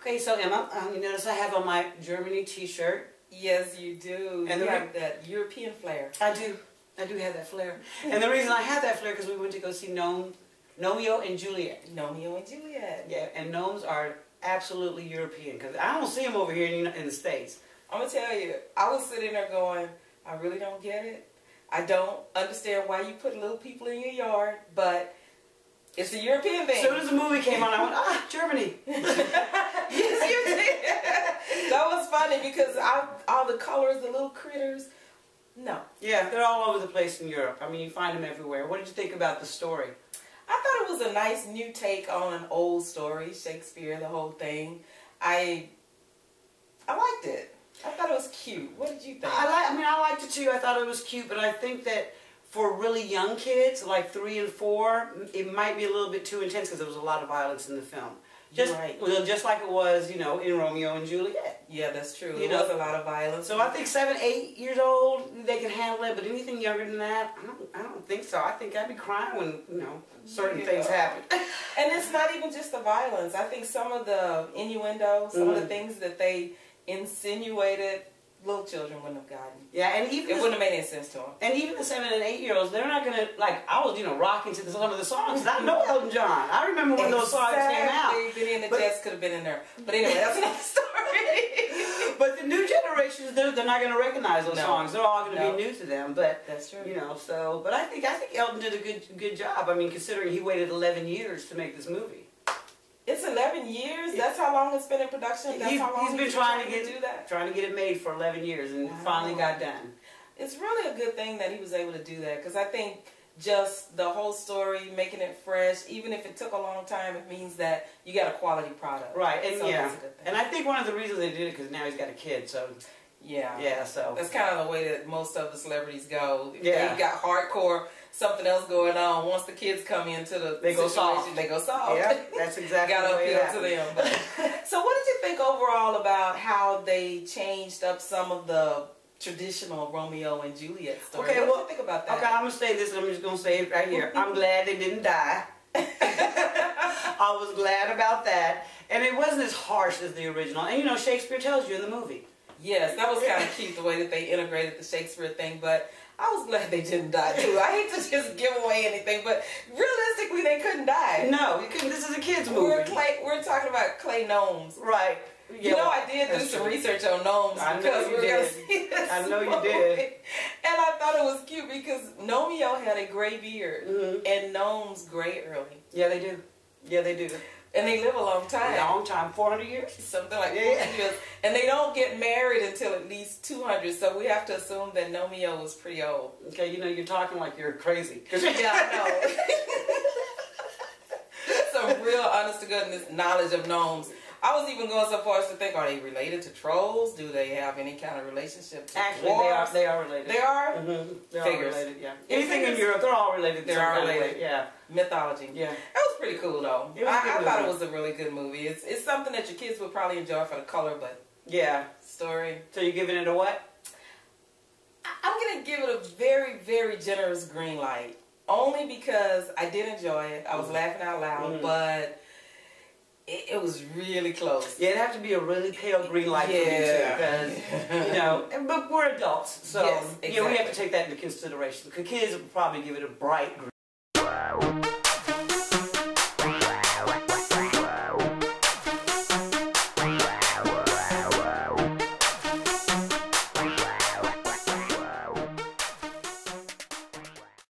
Okay, so Emma, you notice I have on my Germany t-shirt. Yes, you do. And you have that European flair. I do. I do have that flair. And the reason I have that flair because we went to go see Gnomeo and Juliet. Gnomeo and Juliet. Yeah, and gnomes are absolutely European because I don't see them over here in the States. I'm going to tell you, I was sitting there going, I really don't get it. I don't understand why you put little people in your yard, but it's a European thing. As soon as the movie came on, I went, ah, Germany. Yes, you did. That was funny because all the colors, the little critters, no. Yeah, they're all over the place in Europe. I mean, you find them everywhere. What did you think about the story? I thought it was a nice new take on an old story, Shakespeare, the whole thing. I liked it. I thought it was cute. What did you think? I liked it too. I thought it was cute, but I think that for really young kids, like 3 and 4, it might be a little bit too intense because there was a lot of violence in the film. Right. Well, just like it was, in Romeo and Juliet. Yeah, that's true. There was a lot of violence. So I think 7, 8 years old, they can handle it, but anything younger than that, I don't think so. I think I'd be crying when, certain things happen. And it's not even just the violence. I think some of the innuendo, some of the things that they insinuated, little children wouldn't have gotten. Yeah, and even it wouldn't have made any sense to them. And even the 7 and 8 year olds, they're not gonna I was rocking to some of the songs. I know Elton John. I remember when those songs came out. Benny and the Jets could have been in there, but anyway, that's another story. But the new generations, they're not gonna recognize those songs. They're all gonna be new to them. But that's true. But I think Elton did a good job. I mean, considering he waited 11 years to make this movie. It's 11 years? That's how long it's been in production? That's how long he's been trying to do that? Trying to get it made for 11 years and it finally got done. It's really a good thing that he was able to do that because I think just the whole story, making it fresh, even if it took a long time, it means that you got a quality product. Right, and so that's a good thing. And I think one of the reasons they did it because now he's got a kid, so... Yeah, so... That's kind of the way that most of the celebrities go. Yeah. They got hardcore, something else going on. Once the kids come into the They go soft. They go soft. Yeah, that's exactly got the way to appeal to them. But, so what did you think overall about how they changed up some of the traditional Romeo and Juliet story? Okay, what did you think about that? Okay, I'm going to say this and I'm just going to say it right here. I'm glad they didn't die. I was glad about that. And it wasn't as harsh as the original. And Shakespeare tells you in the movie. Yes, that was kind of cute the way that they integrated the Shakespeare thing, but I was glad they didn't die too. I hate to just give away anything, but realistically they couldn't die. No, you couldn't. This is a kid's movie. We're talking about clay gnomes. Right. Yeah, I did do some research on gnomes because we were going to see this you did. And I thought it was cute because Gnomeo had a gray beard and gnomes gray early. Yeah, they do. Yeah, they do. And they live a long time. A long time, 400 years? Something like 400 years. And they don't get married until at least 200, so we have to assume that Gnomeo was pretty old. Okay, you're talking like you're crazy. Yeah, I know. Some real honest-to-goodness knowledge of gnomes. I was even going so far as to think, are they related to trolls? Do they have any kind of relationship to Actually, dwarves? they are related. They are? Mm-hmm. They're Figures. all related, yeah. Anything in Europe, they're all related. They're all related. Yeah. Mythology. Yeah. It was pretty cool, though. I thought it was a really good movie. It's something that your kids would probably enjoy for the color, but... Yeah. Story. So you're giving it a what? I'm going to give it a very, very generous green light. Only because I did enjoy it. I was laughing out loud, but... It was really close. Yeah, it'd have to be a really pale green light for me too, because, but we're adults, so yes, exactly. We have to take that into consideration. The kids would probably give it a bright green.